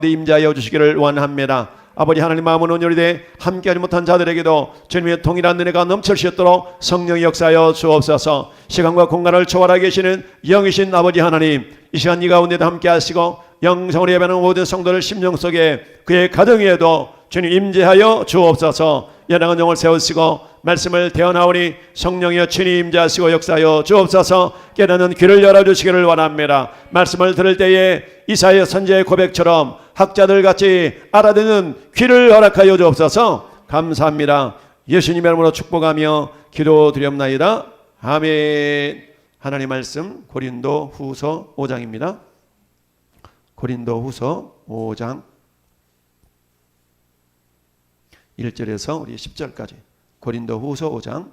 임자하여 주시기를 원합니다. 아버지 하나님, 마음은 온유리되 함께하지 못한 자들에게도 주님의 동일한 은혜가 넘쳐주시도록 성령의 역사하여 주옵소서. 시간과 공간을 초월하게 계시는 영이신 아버지 하나님, 이 시간 이 가운데도 함께하시고 영성으로 예배하는 모든 성도들 심령 속에 그의 가정에도 주님 임재하여 주옵소서. 연약한 영을 세우시고 말씀을 대언하오니 성령이여 주님 임재하시고 역사하여 주옵소서. 깨닫는 귀를 열어주시기를 원합니다. 말씀을 들을 때에 이사야 선지자의 고백처럼 학자들 같이 알아듣는 귀를 허락하여 주옵소서. 감사합니다. 예수님의 이름으로 축복하며 기도드리옵나이다. 아멘. 하나님 말씀 고린도 후서 5장입니다. 고린도 후서 5장 1절에서 우리 10절까지. 고린도 후서 5장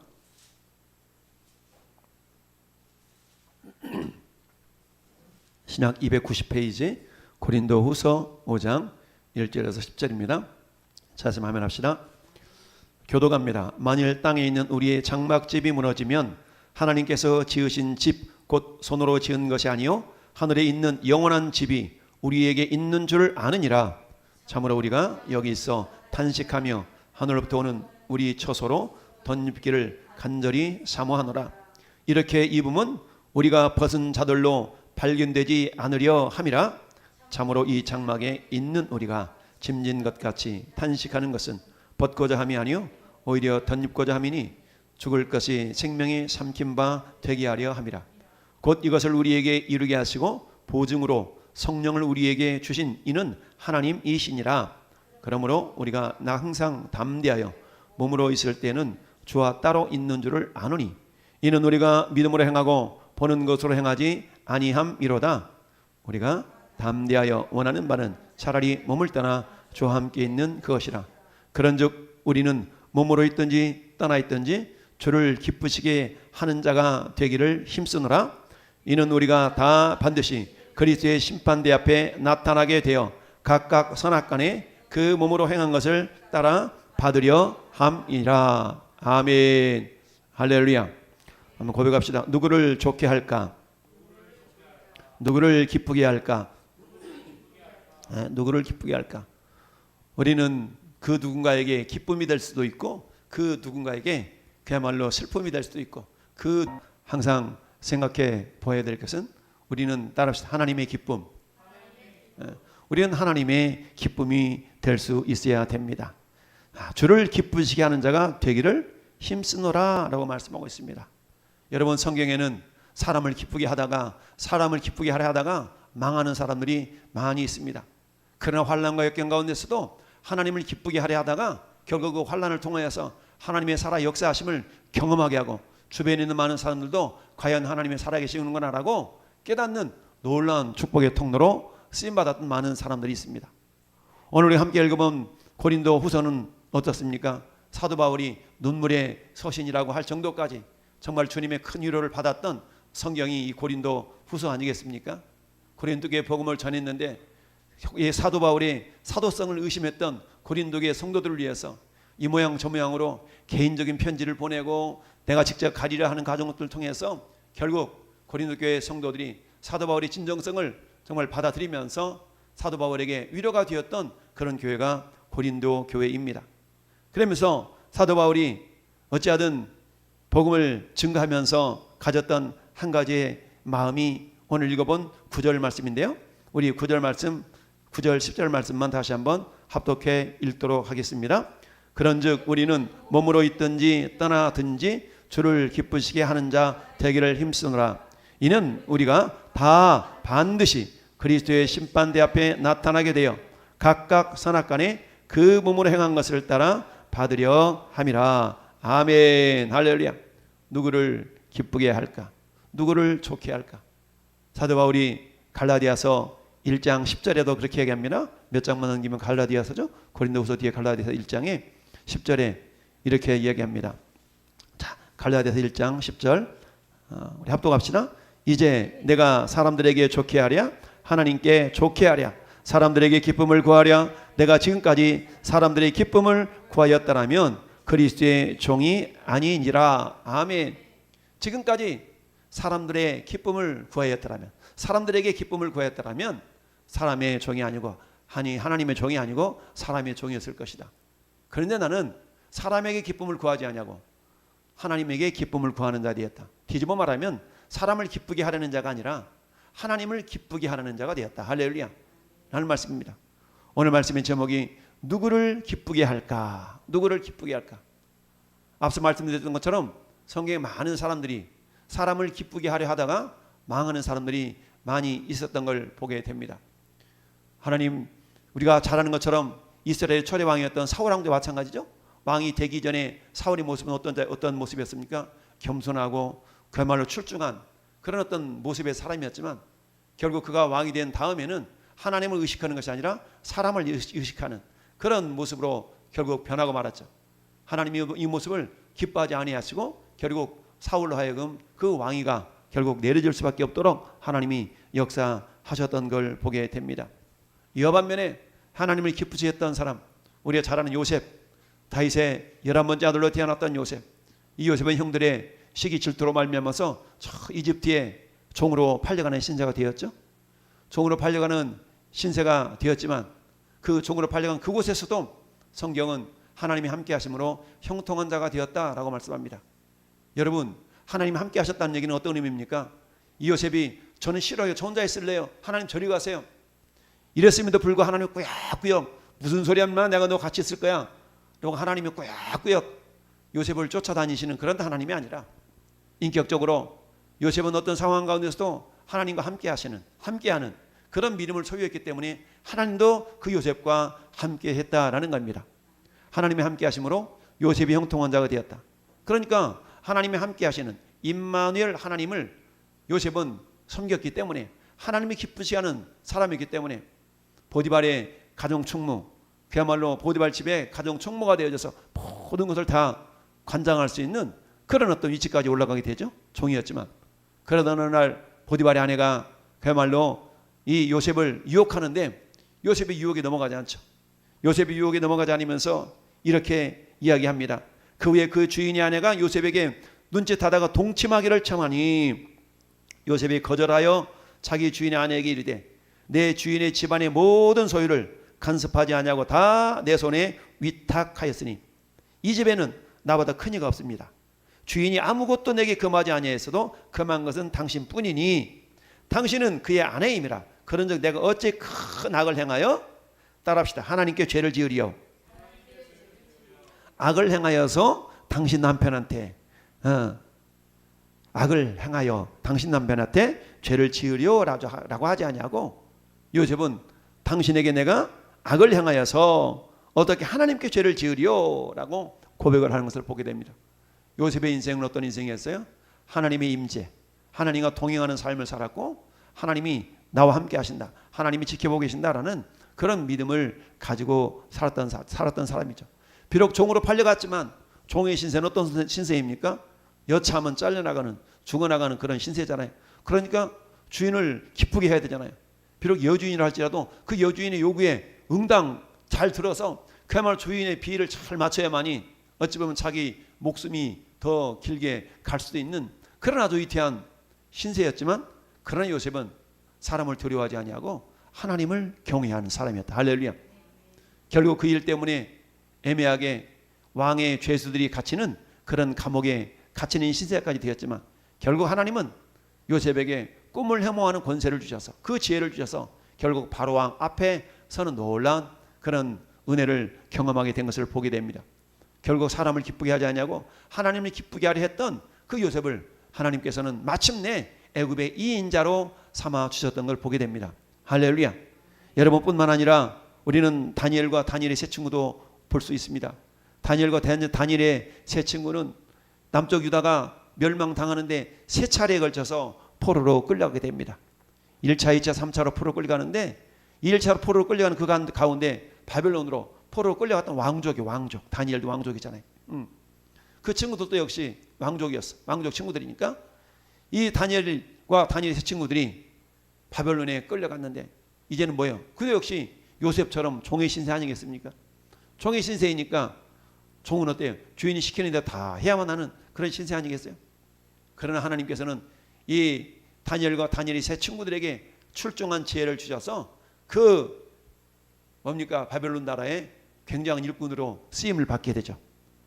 신약 290페이지 고린도 후서 5장 1절에서 10절입니다. 자세히 하면 합시다. 교도갑니다. 만일 땅에 있는 우리의 장막집이 무너지면 하나님께서 지으신 집 곧 손으로 지은 것이 아니요 하늘에 있는 영원한 집이 우리에게 있는 줄 아느니라. 참으로 우리가 여기 있어 탄식하며 하늘로부터 오는 우리 처소로 덧입기를 간절히 사모하노라. 이렇게 입음은 우리가 벗은 자들로 발견되지 않으려 함이라. 참으로 이 장막에 있는 우리가 짐진 것 같이 탄식하는 것은 벗고자 함이 아니요 오히려 덧입고자 함이니 죽을 것이 생명의 삼킨 바 되게 하려 함이라. 곧 이것을 우리에게 이루게 하시고 보증으로 성령을 우리에게 주신 이는 하나님이시니라. 그러므로 우리가 항상 담대하여 몸으로 있을 때는 주와 따로 있는 줄을 아노니 이는 우리가 믿음으로 행하고 보는 것으로 행하지 아니함이로다. 우리가 담대하여 원하는 바는 차라리 몸을 떠나 주와 함께 있는 그것이라. 그런즉 우리는 몸으로 있든지 떠나 있든지 주를 기쁘시게 하는 자가 되기를 힘쓰노라. 이는 우리가 다 반드시 그리스도의 심판대 앞에 나타나게 되어 각각 선악간에 그 몸으로 행한 것을 따라 받으려 함이라. 아멘. 할렐루야. 한번 고백합시다. 누구를 좋게 할까? 누구를 기쁘게 할까? 누구를 기쁘게 할까? 우리는 그 누군가에게 기쁨이 될 수도 있고 그 누군가에게 그야말로 슬픔이 될 수도 있고 항상 생각해 보아야 될 것은 우리는 따라합시다. 하나님의 기쁨. 우리는 하나님의 기쁨이 될 수 있어야 됩니다. 주를 기쁘시게 하는 자가 되기를 힘쓰노라 라고 말씀하고 있습니다. 여러분, 성경에는 사람을 기쁘게 하려 하다가 망하는 사람들이 많이 있습니다. 그러나 환난과 역경 가운데서도 하나님을 기쁘게 하려 하다가 결국 그 환난을 통하여서 하나님의 살아 역사하심을 경험하게 하고 주변에 있는 많은 사람들도 과연 하나님의 살아계시는구나라고 깨닫는 놀라운 축복의 통로로 쓰임받았던 많은 사람들이 있습니다. 오늘 우리 함께 읽어본 고린도 후서는 어떻습니까? 사도 바울이 눈물의 서신이라고 할 정도까지 정말 주님의 큰 위로를 받았던 성경이 이 고린도 후서 아니겠습니까? 고린도교회 복음을 전했는데 이 사도 바울의 사도성을 의심했던 고린도교회 성도들을 위해서 이 모양 저 모양으로 개인적인 편지를 보내고 내가 직접 가리려 하는 과정들을 통해서 결국 고린도교회 성도들이 사도 바울의 진정성을 정말 받아들이면서 사도 바울에게 위로가 되었던 그런 교회가 고린도 교회입니다. 그러면서 사도 바울이 어찌하든 복음을 증거하면서 가졌던 한 가지의 마음이 오늘 읽어본 9절 말씀인데요. 우리 9절 말씀, 9절 10절 말씀만 다시 한번 합독해 읽도록 하겠습니다. 그런즉 우리는 몸으로 있든지 떠나든지 주를 기쁘시게 하는 자 되기를 힘쓰노라. 이는 우리가 다 반드시 그리스도의 심판대 앞에 나타나게 되어 각각 선악간에 그 몸으로 행한 것을 따라 받으려 함이라. 아멘. 할렐루야. 누구를 기쁘게 할까? 누구를 좋게 할까? 사도 바울이 갈라디아서 1장 10절에도 그렇게 얘기합니다. 몇 장만 넘기면 갈라디아서죠. 고린도후서 뒤에 갈라디아서 1장에 10절에 이렇게 이야기합니다. 자, 갈라디아서 1장 10절 우리 합독합시다. 이제 내가 사람들에게 좋게 하랴 하나님께 좋게 하랴 사람들에게 기쁨을 구하랴 내가 지금까지 사람들의 기쁨을 구하였다라면 그리스도의 종이 아니니라. 아멘. 지금까지 사람들의 기쁨을 구하였다라면 사람들에게 기쁨을 구하였다라면 사람의 종이 아니고 하나님의 종이 아니고 사람의 종이었을 것이다. 그런데 나는 사람에게 기쁨을 구하지 않냐고 하나님에게 기쁨을 구하는 자 되었다. 뒤집어 말하면 사람을 기쁘게 하려는 자가 아니라 하나님을 기쁘게 하려는 자가 되었다. 할렐루야 라는 말씀입니다. 오늘 말씀의 제목이 누구를 기쁘게 할까? 누구를 기쁘게 할까? 앞서 말씀드렸던 것처럼 성경에 많은 사람들이 사람을 기쁘게 하려 하다가 망하는 사람들이 많이 있었던 걸 보게 됩니다. 하나님, 우리가 잘 아는 것처럼 이스라엘 초대 왕이었던 사울 왕도 마찬가지죠. 왕이 되기 전에 사울의 모습은 어떤 모습이었습니까? 겸손하고 그야말로 출중한 그런 어떤 모습의 사람이었지만 결국 그가 왕이 된 다음에는 하나님을 의식하는 것이 아니라 사람을 의식하는 그런 모습으로 결국 변하고 말았죠. 하나님이 이 모습을 기뻐하지 아니하시고 결국 사울로 하여금 그 왕위가 결국 내려질 수밖에 없도록 하나님이 역사하셨던 걸 보게 됩니다. 이와 반면에 하나님을 기쁘시 했던 사람, 우리가 잘 아는 요셉, 다윗의 11번째 아들로 태어났던 요셉. 이 요셉은 형들의 시기 질투로 말미암아서 저 이집트의 종으로 팔려가는 신세가 되었죠. 종으로 팔려가는 신세가 되었지만 그 종으로 팔려간 그곳에서도 성경은 하나님이 함께 하심으로 형통한 자가 되었다라고 말씀합니다. 여러분, 하나님이 함께 하셨다는 얘기는 어떤 의미입니까? 이 요셉이 저는 싫어요, 저 혼자 있을래요, 하나님 저리 가세요, 이랬음에도 불구하고 하나님이 꾸역꾸역 무슨 소리 하면 내가 너 같이 있을 거야 그리고 하나님이 꾸역꾸역 요셉을 쫓아다니시는 그런 하나님이 아니라 인격적으로 요셉은 어떤 상황 가운데서도 하나님과 함께하는 그런 믿음을 소유했기 때문에 하나님도 그 요셉과 함께 했다라는 겁니다. 하나님이 함께 하심으로 요셉이 형통한 자가 되었다. 그러니까 하나님이 함께 하시는 임마누엘 하나님을 요셉은 섬겼기 때문에 하나님이 기쁘시하는 사람이기 때문에 보디발의 가정 총무, 그야말로 보디발 집의 가정 총무가 되어져서 모든 것을 다 관장할 수 있는 그런 어떤 위치까지 올라가게 되죠. 종이었지만 그러던 어느 날 보디발의 아내가 그야말로 이 요셉을 유혹하는데 요셉이 유혹에 넘어가지 않죠. 요셉이 유혹에 넘어가지 않으면서 이렇게 이야기합니다. 그 후에 그 주인의 아내가 요셉에게 눈짓하다가 동침하기를 청하니 요셉이 거절하여 자기 주인의 아내에게 이르되 내 주인의 집안의 모든 소유를 간섭하지 아니하고 다 내 손에 위탁하였으니 이 집에는 나보다 큰 이가 없습니다. 주인이 아무것도 내게 금하지 아니하였어도 금한 것은 당신뿐이니 당신은 그의 아내임이라. 그런즉 내가 어찌 큰 악을 행하여, 따라합시다, 하나님께 죄를 지으리요. 악을 행하여서 당신 남편한테 악을 행하여 당신 남편한테 죄를 지으려라고 하지 아니하고 요셉은 당신에게 내가 악을 행하여서 어떻게 하나님께 죄를 지으려라고 고백을 하는 것을 보게 됩니다. 요셉의 인생은 어떤 인생이었어요? 하나님의 임재, 하나님과 동행하는 삶을 살았고 하나님이 나와 함께 하신다, 하나님이 지켜보고 계신다라는 그런 믿음을 가지고 살았던 사람이죠. 비록 종으로 팔려갔지만 종의 신세는 어떤 신세입니까? 여차하면 잘려나가는, 죽어나가는 그런 신세잖아요. 그러니까 주인을 기쁘게 해야 되잖아요. 비록 여주인이라 할지라도 그 여주인의 요구에 응당 잘 들어서 그야말로 주인의 비위를 잘 맞춰야만이 어찌 보면 자기 목숨이 더 길게 갈 수도 있는 그런 아주 위태한 신세였지만 그러나 요셉은 사람을 두려워하지 아니하고 하나님을 경외하는 사람이었다. 할렐루야. 결국 그 일 때문에 애매하게 왕의 죄수들이 갇히는 그런 감옥에 갇히는 신세까지 되었지만 결국 하나님은 요셉에게 꿈을 해몽하는 권세를 주셔서 그 지혜를 주셔서 결국 바로 왕 앞에 서는 놀라운 그런 은혜를 경험하게 된 것을 보게 됩니다. 결국 사람을 기쁘게 하지 않냐고 하나님을 기쁘게 하려 했던 그 요셉을 하나님께서는 마침내 애굽의 이인자로 삼아 주셨던 걸 보게 됩니다. 할렐루야. 여러분뿐만 아니라 우리는 다니엘과 다니엘의 세 친구도 볼 수 있습니다. 다니엘과 다니엘의 세 친구는 남쪽 유다가 멸망당하는데 세 차례에 걸쳐서 포로로 끌려가게 됩니다. 1차, 2차, 3차로 포로로 끌려가는데 1차로 포로로 끌려가는 그 가운데 바벨론으로 포로로 끌려갔던 왕족. 다니엘도 왕족이잖아요. 그 친구들도 역시 왕족이었어. 왕족 친구들이니까 이 다니엘과 다니엘의 세 친구들이 바벨론에 끌려갔는데 이제는 뭐예요? 그도 역시 요셉처럼 종의 신세 아니겠습니까? 종의 신세이니까 종은 어때요? 주인이 시키는 대로 다 해야만 하는 그런 신세 아니겠어요? 그러나 하나님께서는 이 다니엘과 다니엘의 세 친구들에게 출중한 지혜를 주셔서 그 뭡니까? 바벨론 나라의 굉장한 일꾼으로 쓰임을 받게 되죠.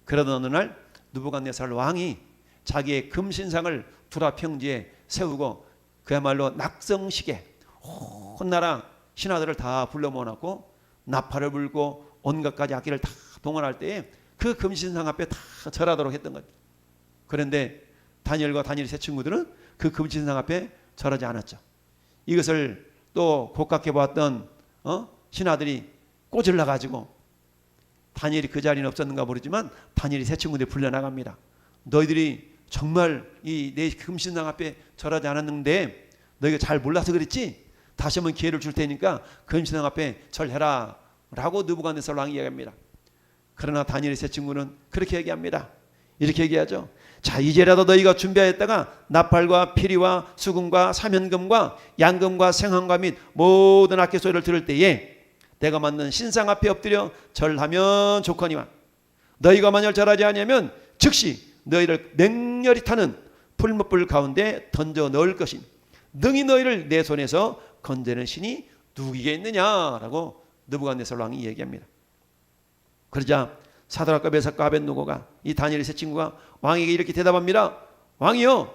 그러던 어느 날 느부갓네살 왕이 자기의 금신상을 두라 평지에 세우고 그야말로 낙성식에 온 나라 신하들을 다 불러 모아놓고 나팔을 불고 온갖 가지 악기를 다 동원할 때에 그 금신상 앞에 다 절하도록 했던 것. 그런데 다니엘과 다니엘의 세 친구들은 그 금신상 앞에 절하지 않았죠. 이것을 또 고깝게 보았던 신하들이 꼬질러 가지고 다니엘이 그 자리는 없었는가 모르지만 다니엘이 세 친구들이 불려나갑니다. 너희들이 정말 이 내 금신상 앞에 절하지 않았는데 너희가 잘 몰라서 그랬지? 다시 한번 기회를 줄 테니까 금신상 앞에 절해라 라고 느부갓네살 왕이 이야기합니다. 그러나 다니엘의 세 친구는 그렇게 얘기합니다. 이렇게 얘기하죠. 자, 이제라도 너희가 준비하였다가 나팔과 피리와 수금과 사면금과 양금과 생황과 및 모든 악기 소리를 들을 때에 내가 만든 신상 앞에 엎드려 절하면 좋거니와 너희가 만일 절하지 아니하면 즉시 너희를 맹렬히 타는 풀무불 가운데 던져 넣을 것이니 능히 너희를 내 손에서 건져낼 신이 누구겠느냐라고 느부갓네살 왕이 얘기합니다. 그러자 사드락과 메삭과 아벳느고가 이 다니엘의 세 친구가 왕에게 이렇게 대답합니다. 왕이여,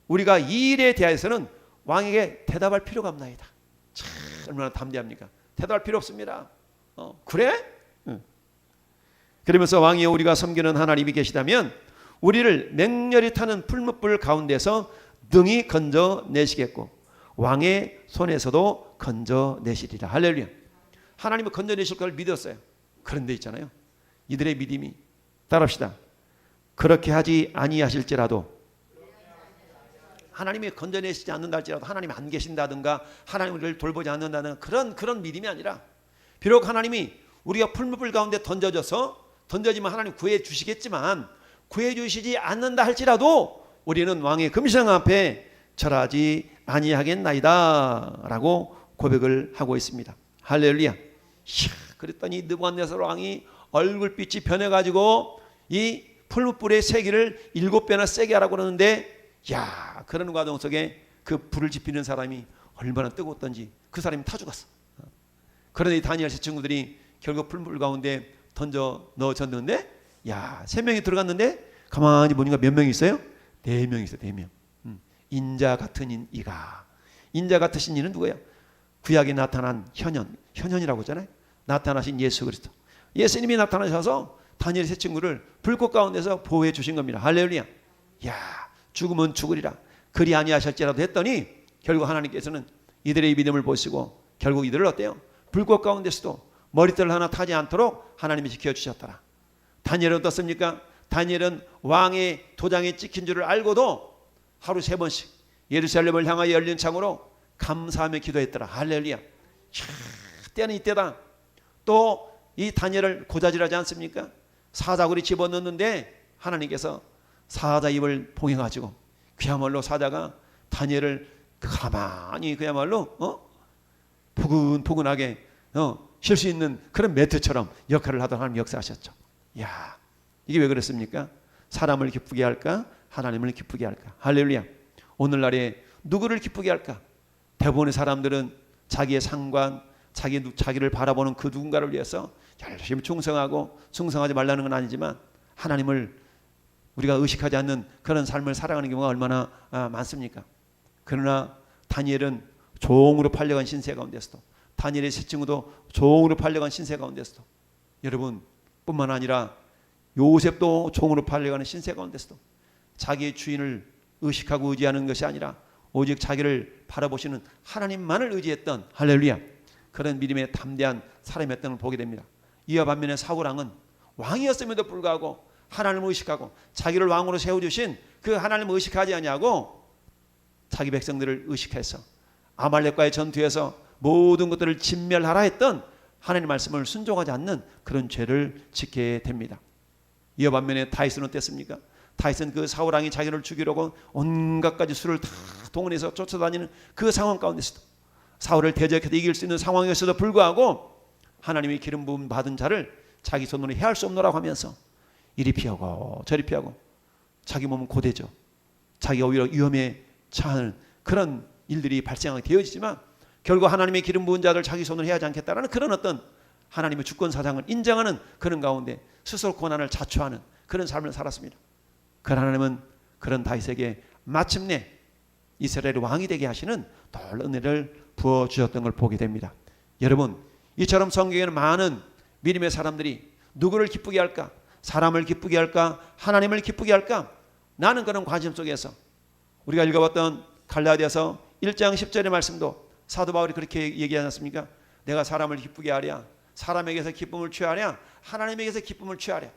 우리가 이 일에 대해서는 왕에게 대답할 필요가 없나이다. 참 얼마나 담대합니까? 대답할 필요 없습니다. 그래? 응. 그러면서 왕이여, 우리가 섬기는 하나님이 계시다면 우리를 맹렬히 타는 풀무불 가운데서 능히 건져내시겠고 왕의 손에서도 건져내시리라. 할렐루야. 하나님은 건져내실 걸 믿었어요. 그런데 있잖아요, 이들의 믿음이, 따라합시다. 그렇게 하지 아니하실지라도, 하나님이 건져내시지 않는다 할지라도, 하나님이 안 계신다든가 하나님을 돌보지 않는다는 그런 믿음이 아니라, 비록 하나님이 우리가 풀무불 가운데 던져지면 하나님 구해 주시겠지만 구해 주시지 않는다 할지라도 우리는 왕의 금신상 앞에 절하지 아니하겠나이다 라고 고백을 하고 있습니다. 할렐루야. 이야, 그랬더니 느부갓네살 왕이 얼굴빛이 변해가지고 이 풀무불의 세기를 7배나 세게 하라고 그러는데, 야, 그런 과정 속에 그 불을 지피는 사람이 얼마나 뜨거웠던지 그 사람이 타 죽었어. 그런데 이 다니엘 세 친구들이 결국 풀무불 가운데 던져 넣어졌는데, 야, 3명이 들어갔는데 가만히 보니까 몇 명이 있어요? 4명이 있어요. 4명. 인자 같은 이가. 인자 같으신 이는 누구예요? 구약에 나타난 현현이라고 하잖아요. 나타나신 예수 그리스도. 예수님이 나타나셔서 다니엘 세 친구를 불꽃 가운데서 보호해 주신 겁니다. 할렐루야. 야, 죽으면 죽으리라. 그리 아니하실지라도 했더니 결국 하나님께서는 이들의 믿음을 보시고 결국 이들을 어때요? 불꽃 가운데서도 머리털 하나 타지 않도록 하나님이 지켜주셨더라. 다니엘은 어떻습니까? 다니엘은 왕의 도장에 찍힌 줄을 알고도 하루 3번씩 예루살렘을 향하여 열린 창으로 감사하며 기도했더라. 할렐루야. 때는 이때다. 또 이 다니엘을 고자질하지 않습니까? 사자굴이 집어넣는데 하나님께서 사자 입을 봉해가지고 그야말로 사자가 다니엘을 가만히 그야말로 포근하게 쉴 수 있는 그런 매트처럼 역할을 하던 하나님 역사하셨죠. 야, 이게 왜 그랬습니까? 사람을 기쁘게 할까? 하나님을 기쁘게 할까? 할렐루야. 오늘날에 누구를 기쁘게 할까? 대부분의 사람들은 자기의 상관, 자기를 바라보는 그 누군가를 위해서 열심히 충성하지 말라는 건 아니지만 하나님을 우리가 의식하지 않는 그런 삶을 살아가는 경우가 얼마나 많습니까? 그러나 다니엘은 종으로 팔려간 신세 가운데서도, 다니엘의 세 친구도 종으로 팔려간 신세 가운데서도, 여러분 뿐만 아니라 요셉도 종으로 팔려가는 신세 가운데서도 자기의 주인을 의식하고 의지하는 것이 아니라 오직 자기를 바라보시는 하나님만을 의지했던, 할렐루야, 그런 믿음의 담대한 사람이었던 걸 보게 됩니다. 이와 반면에 사울왕은 왕이었음에도 불구하고 하나님을 의식하고 자기를 왕으로 세워주신 그 하나님을 의식하지 아니하고 자기 백성들을 의식해서 아말렉과의 전투에서 모든 것들을 진멸하라 했던 하나님의 말씀을 순종하지 않는 그런 죄를 짓게 됩니다. 이와 반면에 다윗은 어땠습니까? 다윗은 그 사울왕이 자기를 죽이려고 온갖 가지 수를 다 동원해서 쫓아다니는 그 상황 가운데서도, 사울을 대적해서 이길 수 있는 상황에서도 불구하고 하나님이 기름 부음 받은 자를 자기 손으로 해할 수 없노라고 하면서 이리 피하고 저리 피하고 자기 몸은 고되죠. 자기가 오히려 위험에 처하는 그런 일들이 발생하게 되어지지만 결국 하나님의 기름 부은 자를 자기 손으로 해야지 않겠다라는 그런 어떤 하나님의 주권 사상을 인정하는 그런 가운데 스스로 고난을 자초하는 그런 삶을 살았습니다. 그 하나님은 그런 다윗에게 마침내 이스라엘의 왕이 되게 하시는 놀라운 은혜를 부어주셨던 걸 보게 됩니다. 여러분, 이처럼 성경에는 많은 믿음의 사람들이 누구를 기쁘게 할까? 사람을 기쁘게 할까? 하나님을 기쁘게 할까? 나는 그런 관심 속에서 우리가 읽어봤던 갈라디아서 1장 10절의 말씀도 사도 바울이 그렇게 얘기하지 않습니까? 내가 사람을 기쁘게 하랴, 사람에게서 기쁨을 취하랴, 하나님에게서 기쁨을 취하랴.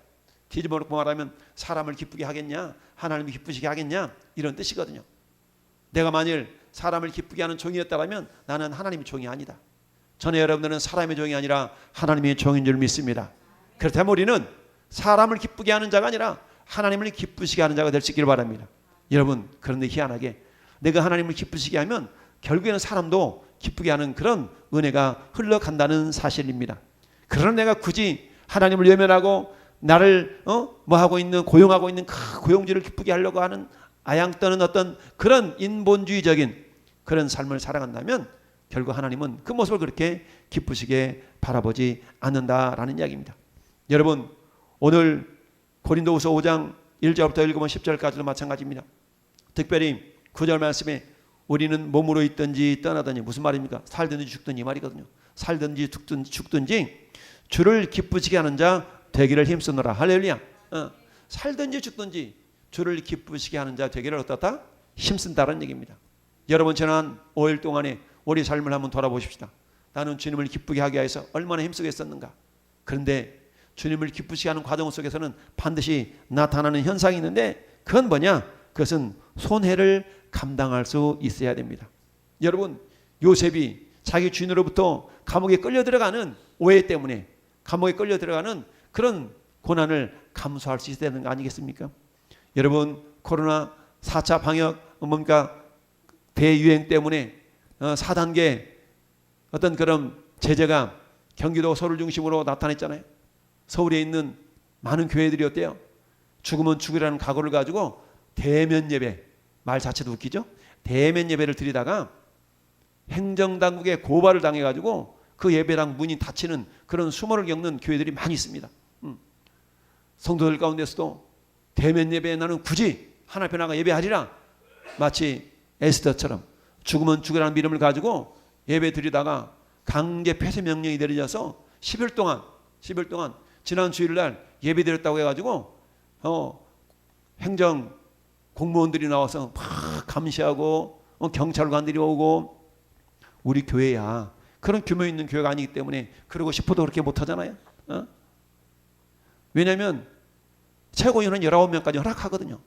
뒤집어 놓고 말하면 사람을 기쁘게 하겠냐, 하나님을 기쁘시게 하겠냐, 이런 뜻이거든요. 내가 만일 사람을 기쁘게 하는 종이었다면 나는 하나님의 종이 아니다. 전에 여러분들은 사람의 종이 아니라 하나님의 종인 줄 믿습니다. 그렇다면 우리는 사람을 기쁘게 하는 자가 아니라 하나님을 기쁘시게 하는 자가 될 수 있기를 바랍니다. 여러분, 그런데 희한하게 내가 하나님을 기쁘시게 하면 결국에는 사람도 기쁘게 하는 그런 은혜가 흘러간다는 사실입니다. 그러나 내가 굳이 하나님을 외면하고 나를 고용하고 있는 그 고용주를 기쁘게 하려고 하는 아양 떠는 어떤 그런 인본주의적인 그런 삶을 살아간다면 결국 하나님은 그 모습을 그렇게 기쁘시게 바라보지 않는다라는 이야기입니다. 여러분, 오늘 고린도후서 5장 1절부터 읽으면 10절까지도 마찬가지입니다. 특별히 9절 말씀에 우리는 몸으로 있든지 떠나든지, 무슨 말입니까? 살든지 죽든지 이 말이거든요. 살든지 죽든지 주를 기쁘시게 하는 자 되기를 힘쓰노라. 할렐루야. 살든지 죽든지 주를 기쁘시게 하는 자 되기를 어떻다? 힘쓴다는 얘기입니다. 여러분, 지난 5일 동안에 우리 삶을 한번 돌아보십시다. 나는 주님을 기쁘게 하기 위해서 얼마나 힘쓰겠었는가. 그런데 주님을 기쁘시게 하는 과정 속에서는 반드시 나타나는 현상이 있는데 그건 뭐냐? 그것은 손해를 감당할 수 있어야 됩니다. 여러분, 요셉이 자기 주인으로부터 감옥에 끌려 들어가는 오해 때문에 감옥에 끌려 들어가는 그런 고난을 감수할 수 있어야 되는 거 아니겠습니까? 여러분, 코로나 4차 방역 뭔가 대유행 때문에 4단계 어떤 그런 제재가 경기도 서울 중심으로 나타났잖아요. 서울에 있는 많은 교회들이 어때요? 죽으면 죽으라는 각오를 가지고 대면 예배, 말 자체도 웃기죠? 대면 예배를 드리다가 행정당국에 고발을 당해가지고 그 예배당 문이 닫히는 그런 수모를 겪는 교회들이 많이 있습니다. 성도들 가운데서도 대면 예배에 나는 굳이 하나 앞에 나가 예배하리라, 마치 에스더처럼 죽으면 죽으라는 믿음을 가지고 예배 드리다가 강제 폐쇄 명령이 내려져서 10일 동안 지난 주일날 예배 드렸다고 해가지고 행정 공무원들이 나와서 막 감시하고 경찰관들이 오고, 우리 교회야 그런 규모 있는 교회가 아니기 때문에 그러고 싶어도 그렇게 못하잖아요. 왜냐하면 최고위원은 19명까지 허락하거든요.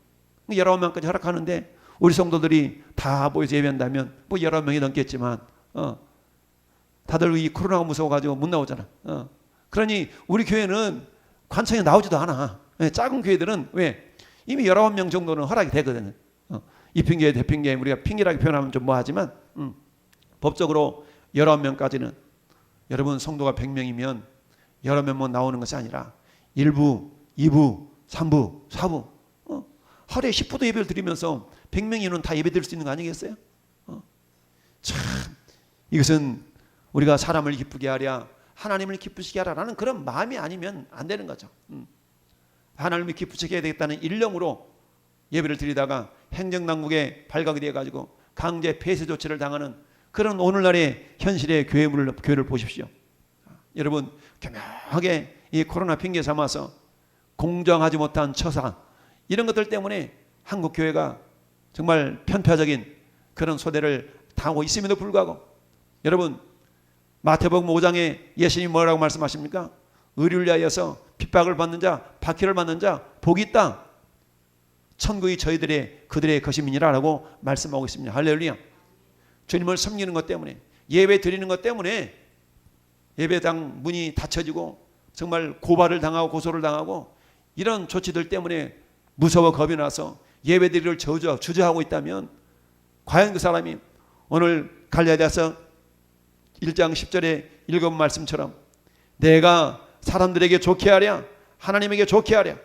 19명까지 허락하는데 우리 성도들이 다 모여서 예배한다면 뭐 19명이 넘겠지만 다들 이 코로나가 무서워가지고 못 나오잖아. 그러니 우리 교회는 관청에 나오지도 않아. 작은 교회들은 왜? 이미 19명 정도는 허락이 되거든요. 이 핑계 대핑계 우리가 핑계라고 표현하면 좀 뭐하지만 법적으로 19명까지는, 여러분 성도가 100명이면 여러 명만 나오는 것이 아니라 1부, 2부, 3부, 4부 하루에 10부도 예배를 드리면서 100명이면 다 예배 드릴 수 있는 거 아니겠어요? 참 이것은 우리가 사람을 기쁘게 하랴 하나님을 기쁘시게 하라라는 그런 마음이 아니면 안 되는 거죠. 하나님을 기쁘시게 해야 되겠다는 일념으로 예배를 드리다가 행정당국에 발각이 되어가지고 강제 폐쇄 조치를 당하는 그런 오늘날의 현실의 교회를 보십시오. 여러분, 교묘하게 이 코로나 핑계 삼아서 공정하지 못한 처사 이런 것들 때문에 한국 교회가 정말 편파적인 그런 소대를 당하고 있음에도 불구하고, 여러분 마태복음 5장에 예수님이 뭐라고 말씀하십니까? 의를 위하여서 핍박을 받는 자, 박해를 받는 자 복이 있다. 천국이 그들의 것임이니라 라고 말씀하고 있습니다. 할렐루야. 주님을 섬기는 것 때문에, 예배 드리는 것 때문에 예배당 문이 닫혀지고 정말 고발을 당하고 고소를 당하고 이런 조치들 때문에 무서워 겁이 나서 예배 드리기를 주저하고 있다면 과연 그 사람이 오늘 갈라디아서 1장 10절에 읽은 말씀처럼 내가 사람들에게 좋게 하랴 하나님에게 좋게 하랴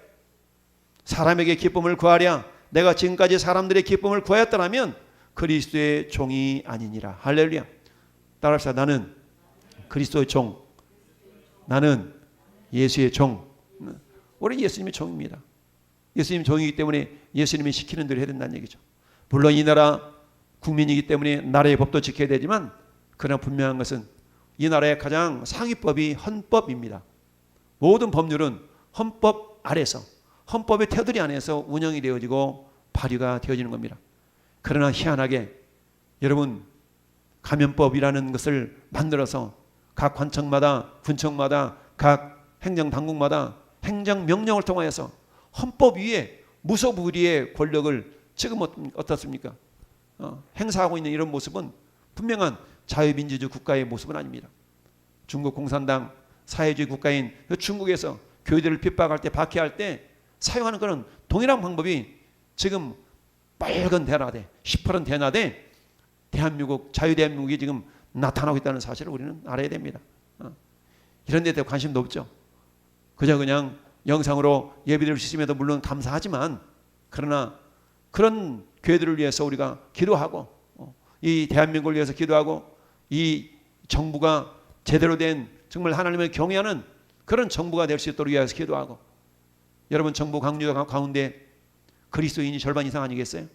사람에게 기쁨을 구하랴 내가 지금까지 사람들의 기쁨을 구하였더라면 그리스도의 종이 아니니라. 할렐루야. 따라합시다. 나는 그리스도의 종. 나는 예수의 종. 우리 예수님의 종입니다. 예수님 종이기 때문에 예수님이 시키는 대로 해야 된다는 얘기죠. 물론 이 나라 국민이기 때문에 나라의 법도 지켜야 되지만 그러나 분명한 것은 이 나라의 가장 상위법이 헌법입니다. 모든 법률은 헌법 아래서 헌법의 테두리 안에서 운영이 되어지고 발의가 되어지는 겁니다. 그러나 희한하게 여러분 감염법이라는 것을 만들어서 각 관청마다 군청마다 각 행정당국마다 행정명령을 통하여서 헌법 위에 무소불위의 권력을 지금 어떻습니까? 행사하고 있는 이런 모습은 분명한 자유민주주의 국가의 모습은 아닙니다. 중국 공산당 사회주의 국가인 중국에서 교회들을 핍박할 때 박해할 때 사용하는 그런 동일한 방법이 지금 빨간 대나대 시퍼런 대나대 대한민국 자유대한민국이 지금 나타나고 있다는 사실을 우리는 알아야 됩니다. 이런 데 대해 관심도 없죠. 그냥 영상으로 예배드릴 수 있음에도 물론 감사하지만 그러나 그런 교회들을 위해서 우리가 기도하고 이 대한민국을 위해서 기도하고 이 정부가 제대로 된 정말 하나님을 경외하는 그런 정부가 될 수 있도록 위해서 기도하고 여러분 정부 강류 가운데 그리스도인이 절반 이상 아니겠어요?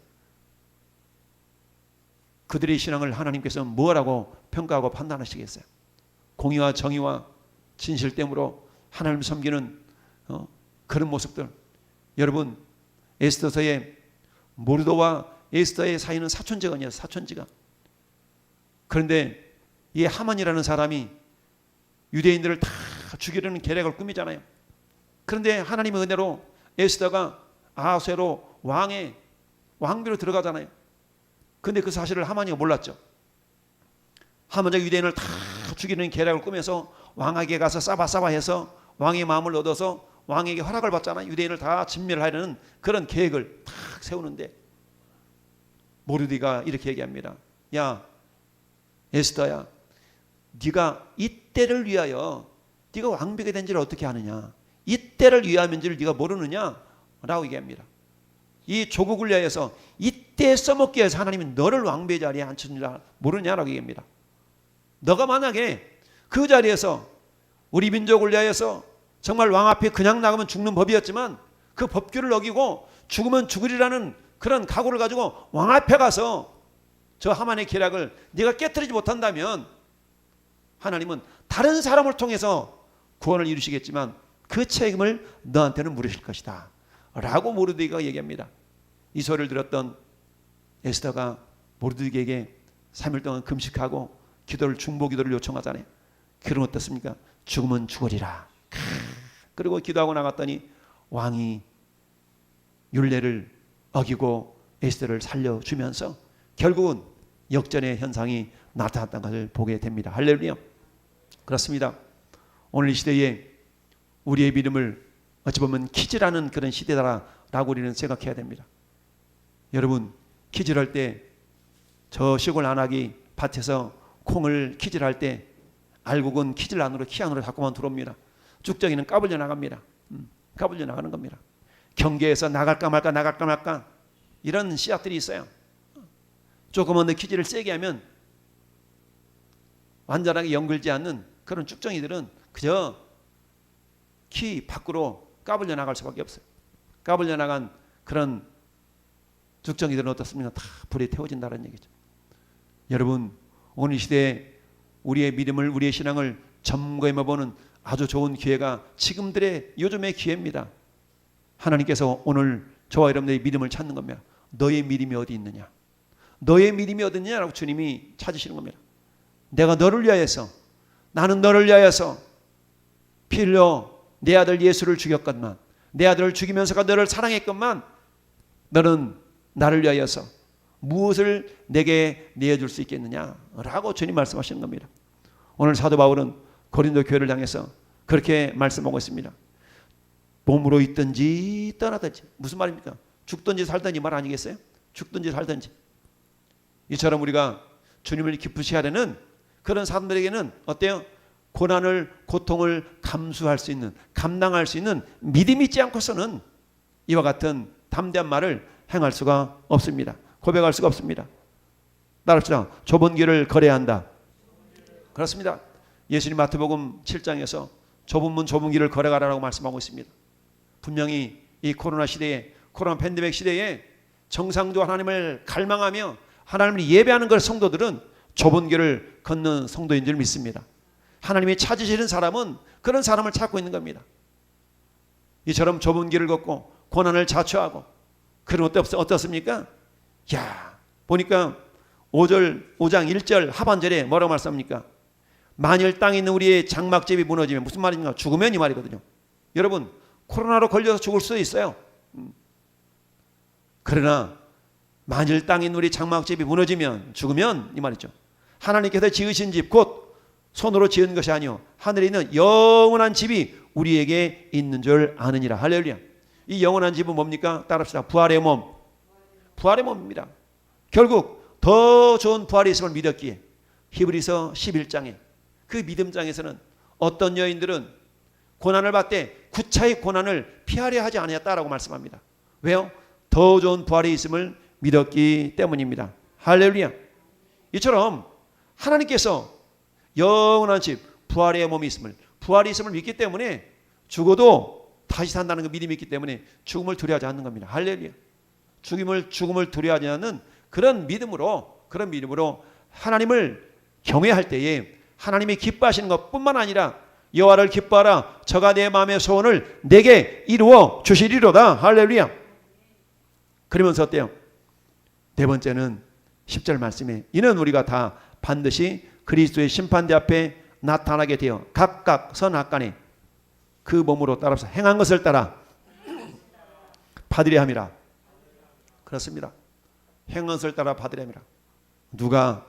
그들의 신앙을 하나님께서 뭐라고 평가하고 판단하시겠어요? 공의와 정의와 진실됨으로 하나님을 섬기는 그런 모습들. 여러분 에스더서의 모르도와 에스더의 사이는 사촌지간이에요. 사촌지간. 그런데 이 하만이라는 사람이 유대인들을 다 죽이려는 계략을 꾸미잖아요. 그런데 하나님의 은혜로 에스더가 아하수에로 왕비로 들어가잖아요. 그런데 그 사실을 하만이가 몰랐죠. 하만이 유대인을 다 죽이는 계략을 꾸며서 왕에게 가서 싸바싸바해서 왕의 마음을 얻어서 왕에게 허락을 받잖아요. 유대인을 다 진멸하려는 그런 계획을 탁 세우는데 모르드가 이렇게 얘기합니다. 야 에스더야, 네가 이때를 위하여 네가 왕비가 된 지를 어떻게 아느냐? 이때를 위함인지를 네가 모르느냐? 라고 얘기합니다. 이 조국을 위하여서 이때 써먹기 위해서 하나님이 너를 왕비의 자리에 앉히느라 모르냐라고 얘기합니다. 너가 만약에 그 자리에서 우리 민족을 위하여서 정말 왕 앞에 그냥 나가면 죽는 법이었지만 그 법규를 어기고 죽으면 죽으리라는 그런 각오를 가지고 왕 앞에 가서 저 하만의 계략을 네가 깨뜨리지 못한다면 하나님은 다른 사람을 통해서 구원을 이루시겠지만 그 책임을 너한테는 물으실 것이다 라고 모르드기가 얘기합니다. 이 소리를 들었던 에스더가 모르드기에게 3일 동안 금식하고 기도를 중보 기도를 요청하잖아요. 그럼 어떻습니까? 죽으면 죽으리라. 그리고 기도하고 나갔더니 왕이 율례를 어기고 에스더를 살려주면서 결국은 역전의 현상이 나타났다는 것을 보게 됩니다. 할렐루야. 그렇습니다. 오늘 이 시대에 우리의 믿음을 어찌 보면 키즈라는 그런 시대다라고 우리는 생각해야 됩니다. 여러분 키즈할 때 저 시골 안하기 밭에서 콩을 키즈할 때 알곡은 키질 안으로 키 안으로 자꾸만 들어옵니다. 쭉정이는 까불려 나갑니다. 까불려 나가는 겁니다. 경계에서 나갈까 말까 이런 씨앗들이 있어요. 조금만 더 키질을 세게 하면 완전하게 연결지 않는 그런 쭉정이들은 그저 키 밖으로 까불려 나갈 수밖에 없어요. 까불려 나간 그런 쭉정이들은 어떻습니까? 다 불에 태워진다는 얘기죠. 여러분 오늘 시대에 우리의 믿음을 우리의 신앙을 점검해보는 아주 좋은 기회가 지금들의 요즘의 기회입니다. 하나님께서 오늘 저와 여러분들의 믿음을 찾는 겁니다. 너의 믿음이 어디 있느냐? 너의 믿음이 어디 있느냐라고 주님이 찾으시는 겁니다. 내가 너를 위하여서 나는 너를 위하여서 피 흘려 내 아들 예수를 죽였건만 내 아들을 죽이면서가 너를 사랑했건만 너는 나를 위하여서 무엇을 내게 내어줄 수 있겠느냐라고 주님 말씀하시는 겁니다. 오늘 사도 바울은 고린도 교회를 향해서 그렇게 말씀하고 있습니다. 몸으로 있든지 떠나든지. 무슨 말입니까? 죽든지 살든지 말 아니겠어요? 죽든지 살든지. 이처럼 우리가 주님을 기쁘시게 하려는 그런 사람들에게는 어때요? 고난을 고통을 감수할 수 있는 감당할 수 있는 믿음이 있지 않고서는 이와 같은 담대한 말을 행할 수가 없습니다. 고백할 수가 없습니다. 따라합시다. 좁은 길을 걸어야 한다. 그렇습니다. 예수님 마태복음 7장에서 좁은 문 좁은 길을 걸어가라고 말씀하고 있습니다. 분명히 이 코로나 시대에, 코로나 팬데믹 시대에 정상적으로 하나님을 갈망하며 하나님을 예배하는 그 성도들은 좁은 길을 걷는 성도인 줄 믿습니다. 하나님이 찾으시는 사람은 그런 사람을 찾고 있는 겁니다. 이처럼 좁은 길을 걷고 고난을 자초하고 그런 것도 어떻습니까? 야, 보니까 5장 1절 하반절에 뭐라고 말씀합니까? 만일 땅에 있는 우리의 장막집이 무너지면, 무슨 말입니까? 죽으면 이 말이거든요. 여러분, 코로나로 걸려서 죽을 수도 있어요. 그러나 만일 땅에 있는 우리 장막집이 무너지면, 죽으면 이 말이죠. 하나님께서 지으신 집, 곧 손으로 지은 것이 아니요 하늘에 있는 영원한 집이 우리에게 있는 줄 아느니라. 할렐루야. 이 영원한 집은 뭡니까? 따라합시다. 부활의 몸. 부활의 몸입니다. 결국 더 좋은 부활이 있음을 믿었기에 히브리서 11장에 그 믿음장에서는 어떤 여인들은 고난을 받되 구차의 고난을 피하려 하지 아니했다라고 말씀합니다. 왜요? 더 좋은 부활이 있음을 믿었기 때문입니다. 할렐루야. 이처럼 하나님께서 영원한 집, 부활의 몸이 있음을, 부활이 있음을 믿기 때문에 죽어도 다시 산다는 그 믿음이 있기 때문에 죽음을 두려워하지 않는 겁니다. 할렐루야. 죽음을 두려워하지 않는 그런 믿음으로 하나님을 경외할 때에 하나님이 기뻐하시는 것뿐만 아니라 여호와를 기뻐하라, 저가 내 마음의 소원을 내게 이루어 주시리로다. 할렐루야. 그러면서 어때요? 네 번째는 10절 말씀에 이는 우리가 다 반드시 그리스도의 심판대 앞에 나타나게 되어 각각 선악간에 그 몸으로 따라서 행한 것을 따라 받으려 함이라. 그렇습니다. 행한 것을 따라 받으려 함이라. 누가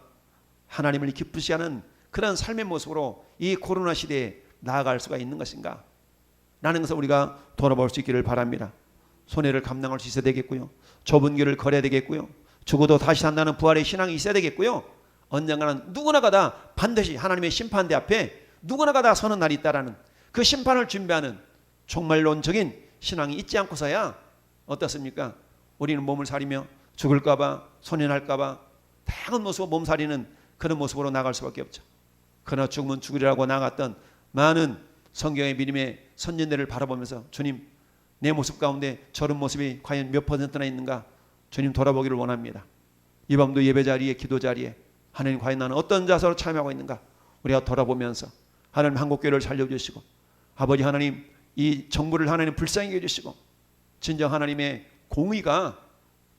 하나님을 기쁘시 하는 그런 삶의 모습으로 이 코로나 시대에 나아갈 수가 있는 것인가? 라는 것을 우리가 돌아볼 수 있기를 바랍니다. 손해를 감당할 수 있어야 되겠고요. 좁은 길을 걸어야 되겠고요. 죽어도 다시 산다는 부활의 신앙이 있어야 되겠고요. 언젠가는 누구나가 다 반드시 하나님의 심판대 앞에 누구나가 다 서는 날이 있다라는 그 심판을 준비하는 종말론적인 신앙이 있지 않고서야 어떻습니까? 우리는 몸을 사리며 죽을까봐, 손해날까봐 다양한 모습으로 몸살이는 그런 모습으로 나갈 수밖에 없죠. 그러나 죽으면 죽으리라고 나갔던 많은 성경의 믿음의 선진들을 바라보면서 주님, 내 모습 가운데 저런 모습이 과연 몇 %나 있는가? 주님 돌아보기를 원합니다. 이 밤도 예배 자리에, 기도 자리에 하나님, 과연 나는 어떤 자세로 참여하고 있는가? 우리가 돌아보면서 하나님 한국교회를 살려주시고, 아버지 하나님 이 정부를 하나님 불쌍히 해주시고, 진정 하나님의 공의가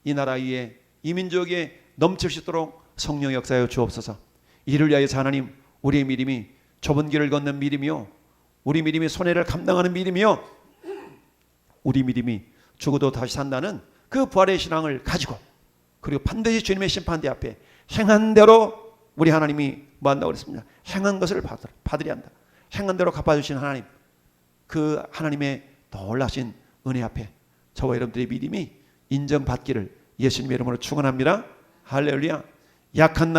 이 나라 위에 이 민족에 넘칠 수 있도록 성령 역사하여 주옵소서. 이를 위하여서 하나님, 우리의 믿음이 좁은 길을 걷는 믿음이요, 우리 믿음이 손해를 감당하는 믿음이요, 우리 믿음이 죽어도 다시 산다는 그 부활의 신앙을 가지고, 그리고 반드시 주님의 심판대 앞에 행한 대로 우리 하나님이 뭐 한다고 그랬습니다. 행한 것을 받으려 한다. 행한 대로 갚아주신 하나님, 그 하나님의 놀라신 은혜 앞에 저와 여러분들의 믿음이 인정받기를 예수님의 이름으로 축원합니다. 할렐루야. 약한